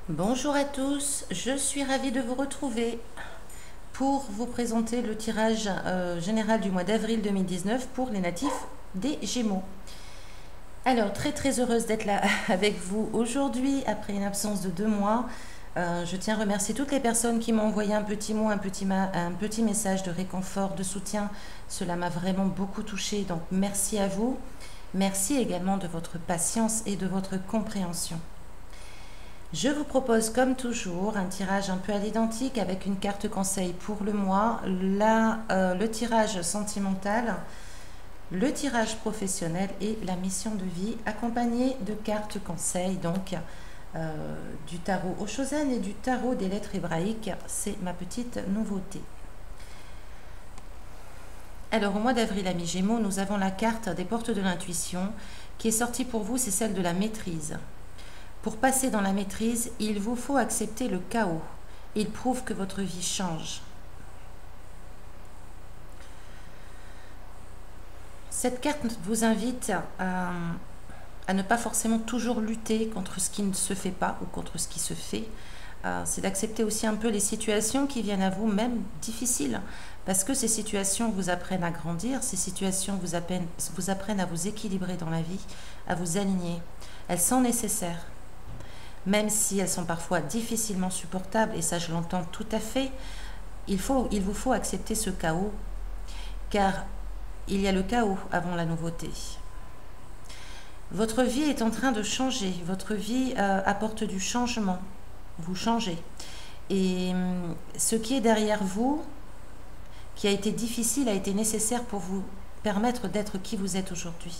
Bonjour à tous, je suis ravie de vous retrouver pour vous présenter le tirage général du mois d'avril 2019 pour les natifs des Gémeaux. Alors, très heureuse d'être là avec vous aujourd'hui après une absence de 2 mois. Je tiens à remercier toutes les personnes qui m'ont envoyé un petit mot, un petit message de réconfort, de soutien. Cela m'a vraiment beaucoup touchée, donc merci à vous. Merci également de votre patience et de votre compréhension. Je vous propose comme toujours un tirage un peu à l'identique avec une carte conseil pour le mois, le tirage sentimental, le tirage professionnel et la mission de vie accompagné de cartes conseil, donc du tarot Oshozen et du tarot des lettres hébraïques. C'est ma petite nouveauté. Alors au mois d'avril, amis Gémeaux, nous avons la carte des portes de l'intuition qui est sortie pour vous, c'est celle de la maîtrise. Pour passer dans la maîtrise, il vous faut accepter le chaos. Il prouve que votre vie change. Cette carte vous invite à ne pas forcément toujours lutter contre ce qui ne se fait pas ou contre ce qui se fait. C'est d'accepter aussi un peu les situations qui viennent à vous, même difficiles, parce que ces situations vous apprennent à grandir, ces situations vous apprennent à vous équilibrer dans la vie, à vous aligner. Elles sont nécessaires. Même si elles sont parfois difficilement supportables, et ça je l'entends tout à fait, il vous faut accepter ce chaos, car il y a le chaos avant la nouveauté. Votre vie est en train de changer, votre vie apporte du changement, vous changez. Et ce qui est derrière vous, qui a été difficile, a été nécessaire pour vous permettre d'être qui vous êtes aujourd'hui.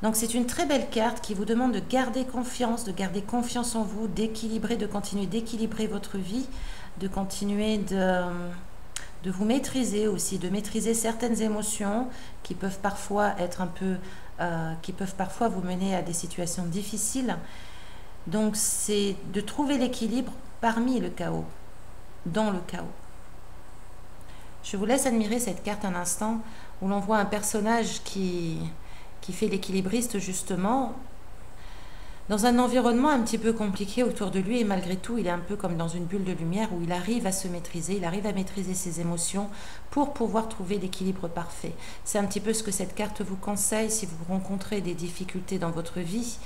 Donc c'est une très belle carte qui vous demande de garder confiance en vous, d'équilibrer, de continuer d'équilibrer votre vie, de continuer de vous maîtriser aussi, de maîtriser certaines émotions qui peuvent parfois être qui peuvent parfois vous mener à des situations difficiles. Donc c'est de trouver l'équilibre parmi le chaos, dans le chaos. Je vous laisse admirer cette carte un instant où l'on voit un personnage qui fait l'équilibriste justement, dans un environnement un petit peu compliqué autour de lui, et malgré tout, il est un peu comme dans une bulle de lumière où il arrive à se maîtriser, il arrive à maîtriser ses émotions pour pouvoir trouver l'équilibre parfait. C'est un petit peu ce que cette carte vous conseille si vous rencontrez des difficultés dans votre vie,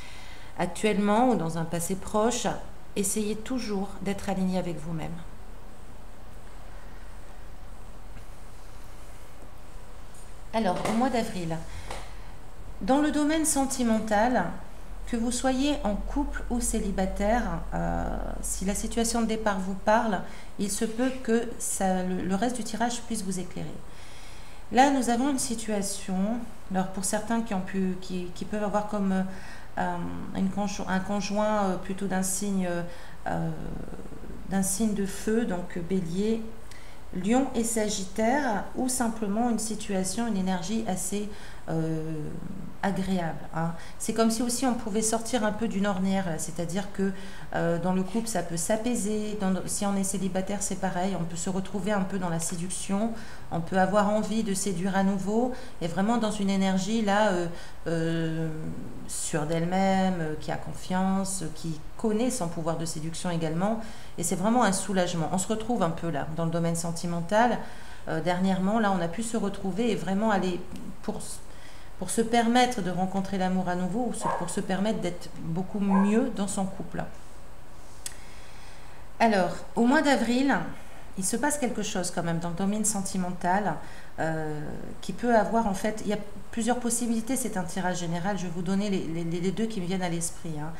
actuellement ou dans un passé proche. Essayez toujours d'être aligné avec vous-même. Alors, au mois d'avril, dans le domaine sentimental, que vous soyez en couple ou célibataire, si la situation de départ vous parle, il se peut que le reste du tirage puisse vous éclairer. Là, nous avons une situation, alors pour certains qui peuvent avoir comme un conjoint plutôt d'un signe de feu, donc bélier, Lion et Sagittaire, ou simplement une situation, une énergie assez agréable. Hein. C'est comme si aussi on pouvait sortir un peu d'une ornière, c'est-à-dire que dans le couple ça peut s'apaiser, si on est célibataire c'est pareil, on peut se retrouver un peu dans la séduction, on peut avoir envie de séduire à nouveau, et vraiment dans une énergie là sûre d'elle-même, qui a confiance, qui connaît son pouvoir de séduction également, et c'est vraiment un soulagement. On se retrouve un peu là dans le domaine sentimental. Dernièrement, là on a pu se retrouver et vraiment aller pour se permettre de rencontrer l'amour à nouveau, ou pour se permettre d'être beaucoup mieux dans son couple. Alors, au mois d'avril, il se passe quelque chose quand même dans le domaine sentimental qui peut avoir, en fait, il y a plusieurs possibilités, c'est un tirage général, je vais vous donner les deux qui me viennent à l'esprit. Hein.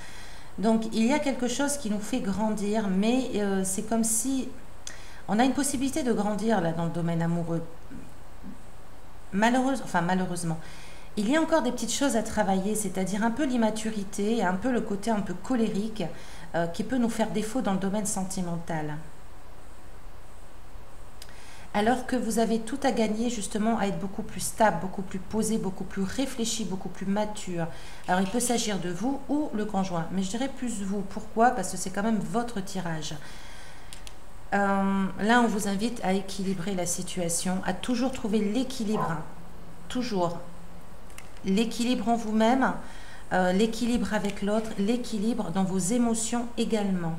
Donc, il y a quelque chose qui nous fait grandir, mais c'est comme si on a une possibilité de grandir là dans le domaine amoureux. Malheureusement, il y a encore des petites choses à travailler, c'est-à-dire un peu l'immaturité, un peu le côté un peu colérique qui peut nous faire défaut dans le domaine sentimental. Alors que vous avez tout à gagner justement à être beaucoup plus stable, beaucoup plus posé, beaucoup plus réfléchi, beaucoup plus mature. Alors il peut s'agir de vous ou le conjoint, mais je dirais plus vous. Pourquoi? Parce que c'est quand même votre tirage. Là, on vous invite à équilibrer la situation, à toujours trouver l'équilibre, toujours l'équilibre en vous-même, l'équilibre avec l'autre, l'équilibre dans vos émotions également.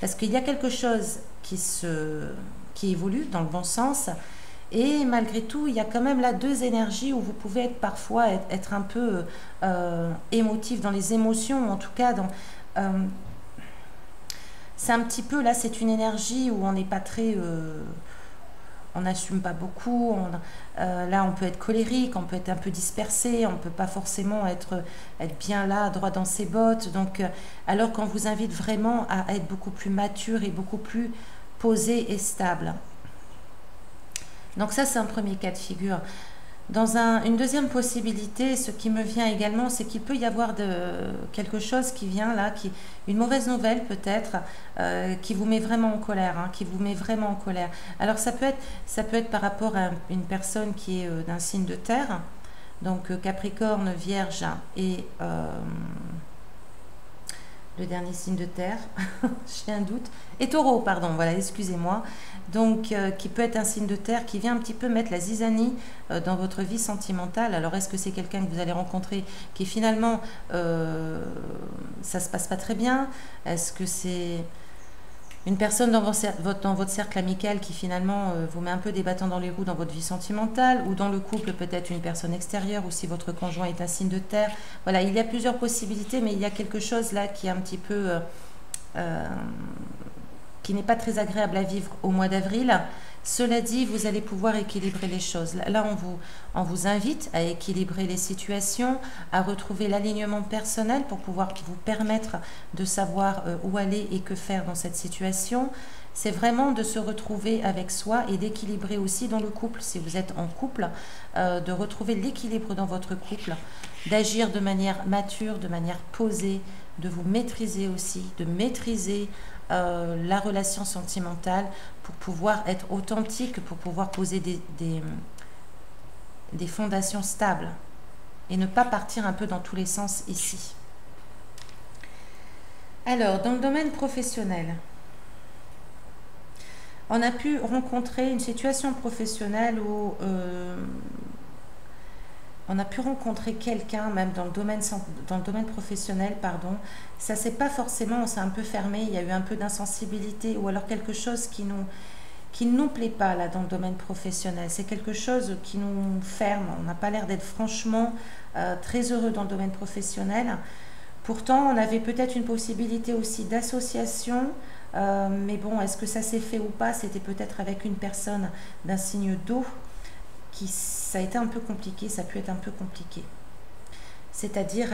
Parce qu'il y a quelque chose qui évolue dans le bon sens, et malgré tout, il y a quand même là deux énergies où vous pouvez être parfois être un peu émotif dans les émotions, ou en tout cas dans... c'est un petit peu, là, c'est une énergie où on n'est pas très... on n'assume pas beaucoup, là on peut être colérique, on peut être un peu dispersé, on ne peut pas forcément être bien là, droit dans ses bottes. Donc, alors qu'on vous invite vraiment à être beaucoup plus mature et beaucoup plus posé et stable. Donc ça, c'est un premier cas de figure. Dans une deuxième possibilité, ce qui me vient également, c'est qu'il peut y avoir quelque chose qui vient là, une mauvaise nouvelle peut-être, qui vous met vraiment en colère, hein, qui vous met vraiment en colère. Alors ça peut être par rapport à une personne qui est d'un signe de terre, donc Capricorne, Vierge et le dernier signe de terre, j'ai un doute, et Taureau, pardon, voilà, excusez-moi. Donc, qui peut être un signe de terre, qui vient un petit peu mettre la zizanie dans votre vie sentimentale. Alors, est-ce que c'est quelqu'un que vous allez rencontrer qui finalement, ça se passe pas très bien? Est-ce que c'est une personne dans votre cercle amical qui finalement vous met un peu des bâtons dans les roues dans votre vie sentimentale, ou dans le couple peut-être une personne extérieure, ou si votre conjoint est un signe de terre? Voilà, il y a plusieurs possibilités, mais il y a quelque chose là qui est un petit peu... qui n'est pas très agréable à vivre au mois d'avril. Cela dit, vous allez pouvoir équilibrer les choses. Là, on vous invite à équilibrer les situations, à retrouver l'alignement personnel pour pouvoir vous permettre de savoir où aller et que faire dans cette situation. C'est vraiment de se retrouver avec soi et d'équilibrer aussi dans le couple, si vous êtes en couple, de retrouver l'équilibre dans votre couple, d'agir de manière mature, de manière posée, de vous maîtriser aussi, de maîtriser la relation sentimentale pour pouvoir être authentique, pour pouvoir poser des fondations stables et ne pas partir un peu dans tous les sens ici. Alors, dans le domaine professionnel, on a pu rencontrer une situation professionnelle où on a pu rencontrer quelqu'un, même dans le domaine professionnel, pardon. Ça c'est pas forcément, on s'est un peu fermé, il y a eu un peu d'insensibilité, ou alors quelque chose qui ne nous plaît pas là dans le domaine professionnel. C'est quelque chose qui nous ferme, on n'a pas l'air d'être franchement très heureux dans le domaine professionnel. Pourtant, on avait peut-être une possibilité aussi d'association, mais bon, est-ce que ça s'est fait ou pas? C'était peut-être avec une personne d'un signe d'eau. Ça a été un peu compliqué, ça a pu être un peu compliqué. C'est-à-dire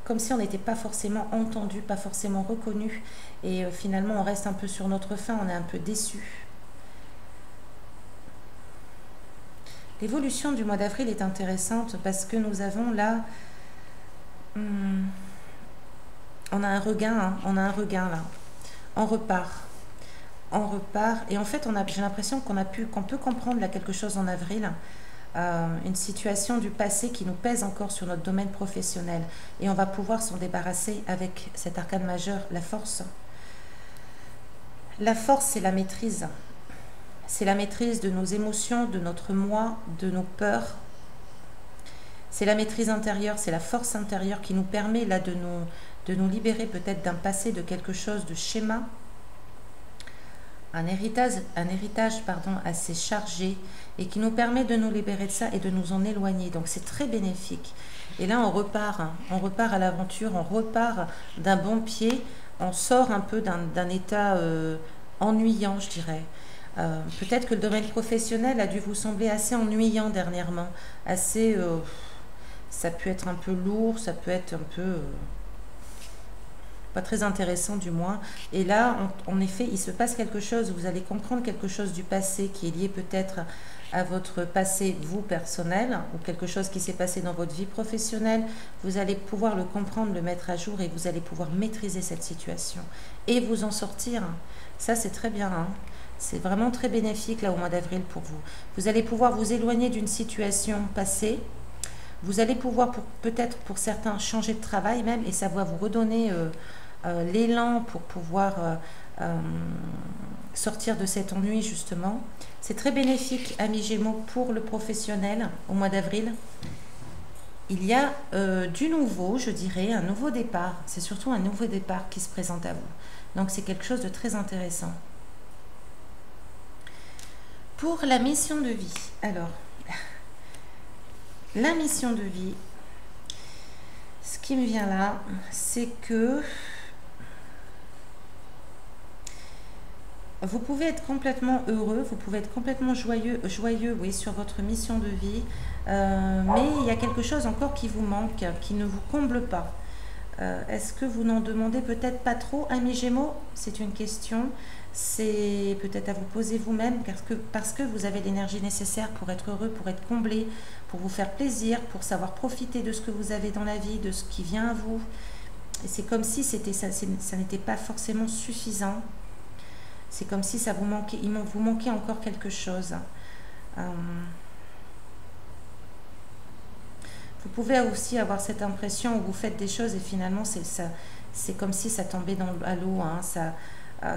comme si on n'était pas forcément entendu, pas forcément reconnu, et finalement on reste un peu sur notre faim, on est un peu déçu. L'évolution du mois d'avril est intéressante parce que nous avons là, on a un regain, hein, on a un regain là, on repart, et en fait j'ai l'impression qu'on peut comprendre là quelque chose en avril. Une situation du passé qui nous pèse encore sur notre domaine professionnel, et on va pouvoir s'en débarrasser avec cet arcane majeur, la force. La force, c'est la maîtrise. C'est la maîtrise de nos émotions, de notre moi, de nos peurs. C'est la maîtrise intérieure, c'est la force intérieure qui nous permet là de nous libérer peut-être d'un passé, de quelque chose de schéma. Un héritage assez chargé, et qui nous permet de nous libérer de ça et de nous en éloigner. Donc c'est très bénéfique. Et là on repart à l'aventure, on repart d'un bon pied, on sort un peu d'un état ennuyant, je dirais. Peut-être que le domaine professionnel a dû vous sembler assez ennuyant dernièrement, assez, ça peut être un peu lourd, ça peut être un peu... pas très intéressant du moins. Et là, en effet, il se passe quelque chose, vous allez comprendre quelque chose du passé qui est lié peut-être à votre passé, vous, personnel, ou quelque chose qui s'est passé dans votre vie professionnelle. Vous allez pouvoir le comprendre, le mettre à jour, et vous allez pouvoir maîtriser cette situation et vous en sortir. Ça, c'est très bien, hein. C'est vraiment très bénéfique là au mois d'avril pour vous. Vous allez pouvoir vous éloigner d'une situation passée. Vous allez pouvoir peut-être pour certains changer de travail même, et ça va vous redonner l'élan pour pouvoir sortir de cet ennui justement. C'est très bénéfique, amis Gémeaux, pour le professionnel au mois d'avril. il y a du nouveau, je dirais, un nouveau départ. C'est surtout un nouveau départ qui se présente à vous. Donc c'est quelque chose de très intéressant. Pour la mission de vie, alors, la mission de vie, ce qui me vient là, c'est que vous pouvez être complètement heureux, vous pouvez être complètement joyeux, oui, sur votre mission de vie, mais il y a quelque chose encore qui vous manque, qui ne vous comble pas. Est-ce que vous n'en demandez peut-être pas trop, amis Gémeaux? C'est une question, c'est peut-être à vous poser vous-même, parce que vous avez l'énergie nécessaire pour être heureux, pour être comblé, pour vous faire plaisir, pour savoir profiter de ce que vous avez dans la vie, de ce qui vient à vous. Et c'est comme si ça n'était pas forcément suffisant. C'est comme si ça vous manquait, vous manquait encore quelque chose. Vous pouvez aussi avoir cette impression où vous faites des choses et finalement c'est comme si ça tombait à l'eau, hein,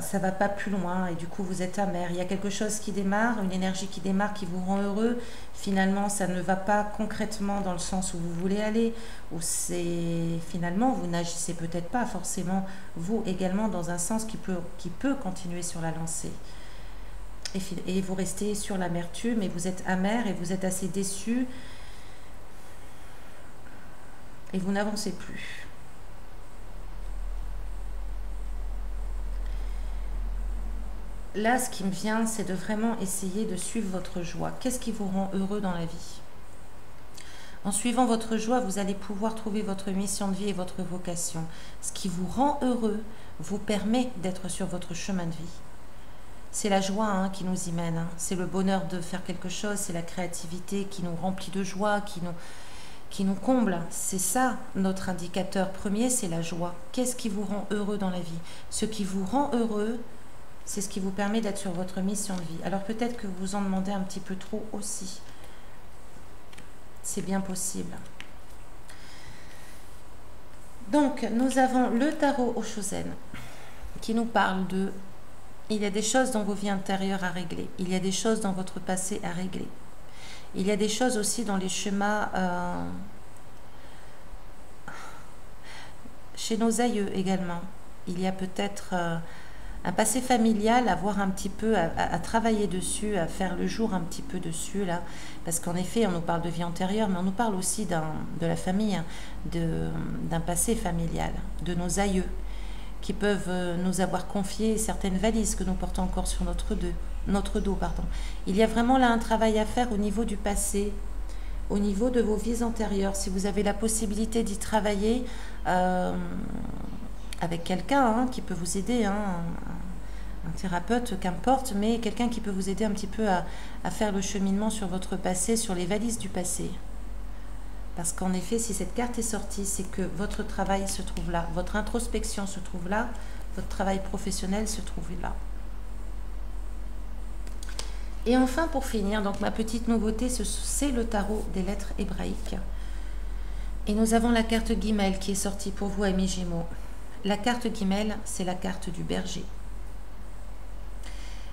ça va pas plus loin et du coup vous êtes amer. Il y a quelque chose qui démarre, une énergie qui démarre, qui vous rend heureux. Finalement ça ne va pas concrètement dans le sens où vous voulez aller, ou finalement vous n'agissez peut-être pas forcément vous également dans un sens qui peut continuer sur la lancée. Et vous restez sur l'amertume et vous êtes amer et vous êtes assez déçu et vous n'avancez plus. Là, ce qui me vient, c'est de vraiment essayer de suivre votre joie. Qu'est-ce qui vous rend heureux dans la vie? En suivant votre joie, vous allez pouvoir trouver votre mission de vie et votre vocation. Ce qui vous rend heureux vous permet d'être sur votre chemin de vie. C'est la joie, hein, qui nous y mène. Hein. C'est le bonheur de faire quelque chose, c'est la créativité qui nous remplit de joie, qui nous comble. C'est ça, notre indicateur premier, c'est la joie. Qu'est-ce qui vous rend heureux dans la vie? Ce qui vous rend heureux, c'est ce qui vous permet d'être sur votre mission de vie. Alors peut-être que vous en demandez un petit peu trop aussi. C'est bien possible. Donc, nous avons le tarot Oshozen qui nous parle de... Il y a des choses dans vos vies intérieures à régler. Il y a des choses dans votre passé à régler. Il y a des choses aussi dans les schémas... chez nos aïeux également. Il y a peut-être... un passé familial à voir un petit peu, à travailler dessus, à faire le jour un petit peu dessus, là. Parce qu'en effet, on nous parle de vie antérieure, mais on nous parle aussi de la famille, hein, d'un passé familial, de nos aïeux, qui peuvent nous avoir confié certaines valises que nous portons encore sur notre dos. Pardon. Il y a vraiment là un travail à faire au niveau du passé, au niveau de vos vies antérieures. Si vous avez la possibilité d'y travailler... avec quelqu'un, hein, qui peut vous aider, hein, un thérapeute, qu'importe, mais quelqu'un qui peut vous aider un petit peu à faire le cheminement sur votre passé, sur les valises du passé. Parce qu'en effet, si cette carte est sortie, c'est que votre travail se trouve là, votre introspection se trouve là, votre travail professionnel se trouve là. Et enfin, pour finir, donc ma petite nouveauté, c'est le tarot des lettres hébraïques. Et nous avons la carte Guimel qui est sortie pour vous, amis Gémeaux. La carte Guimel, c'est la carte du berger.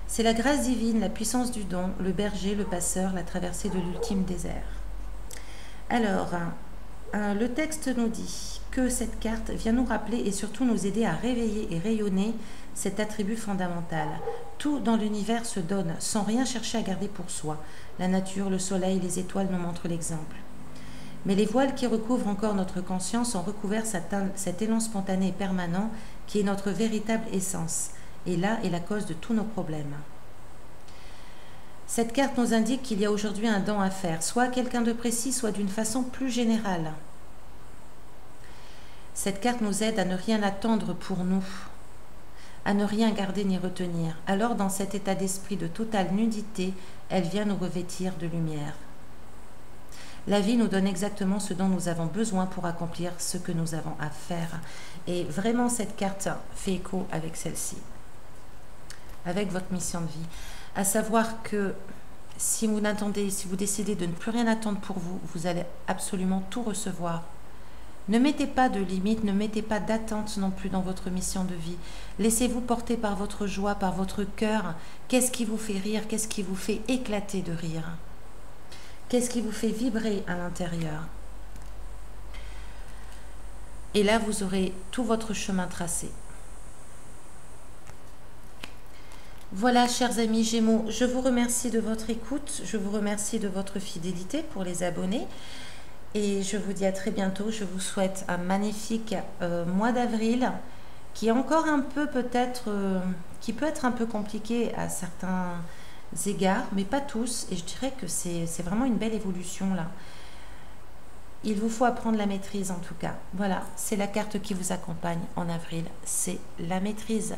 C'est la grâce divine, la puissance du don, le berger, le passeur, la traversée de l'ultime désert. Alors, le texte nous dit que cette carte vient nous rappeler et surtout nous aider à réveiller et rayonner cet attribut fondamental. Tout dans l'univers se donne, sans rien chercher à garder pour soi. La nature, le soleil, les étoiles nous montrent l'exemple. Mais les voiles qui recouvrent encore notre conscience ont recouvert cet élan spontané et permanent qui est notre véritable essence. Et là est la cause de tous nos problèmes. Cette carte nous indique qu'il y a aujourd'hui un don à faire, soit à quelqu'un de précis, soit d'une façon plus générale. Cette carte nous aide à ne rien attendre pour nous, à ne rien garder ni retenir. Alors, dans cet état d'esprit de totale nudité, elle vient nous revêtir de lumière. La vie nous donne exactement ce dont nous avons besoin pour accomplir ce que nous avons à faire. Et vraiment, cette carte fait écho avec celle-ci, avec votre mission de vie. À savoir que si vous décidez de ne plus rien attendre pour vous, vous allez absolument tout recevoir. Ne mettez pas de limites, ne mettez pas d'attente non plus dans votre mission de vie. Laissez-vous porter par votre joie, par votre cœur. Qu'est-ce qui vous fait rire? Qu'est-ce qui vous fait éclater de rire? Qu'est-ce qui vous fait vibrer à l'intérieur? Et là, vous aurez tout votre chemin tracé. Voilà, chers amis Gémeaux, je vous remercie de votre écoute, je vous remercie de votre fidélité pour les abonnés et je vous dis à très bientôt. Je vous souhaite un magnifique mois d'avril qui est encore un peu peut-être, qui peut être un peu compliqué à certains égards, mais pas tous, et je dirais que c'est vraiment une belle évolution là. Il vous faut apprendre la maîtrise en tout cas. Voilà, c'est la carte qui vous accompagne en avril. C'est la maîtrise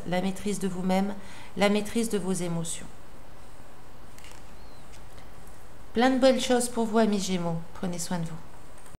de vous-même, la maîtrise de vos émotions. Plein de belles choses pour vous, amis Gémeaux. Prenez soin de vous.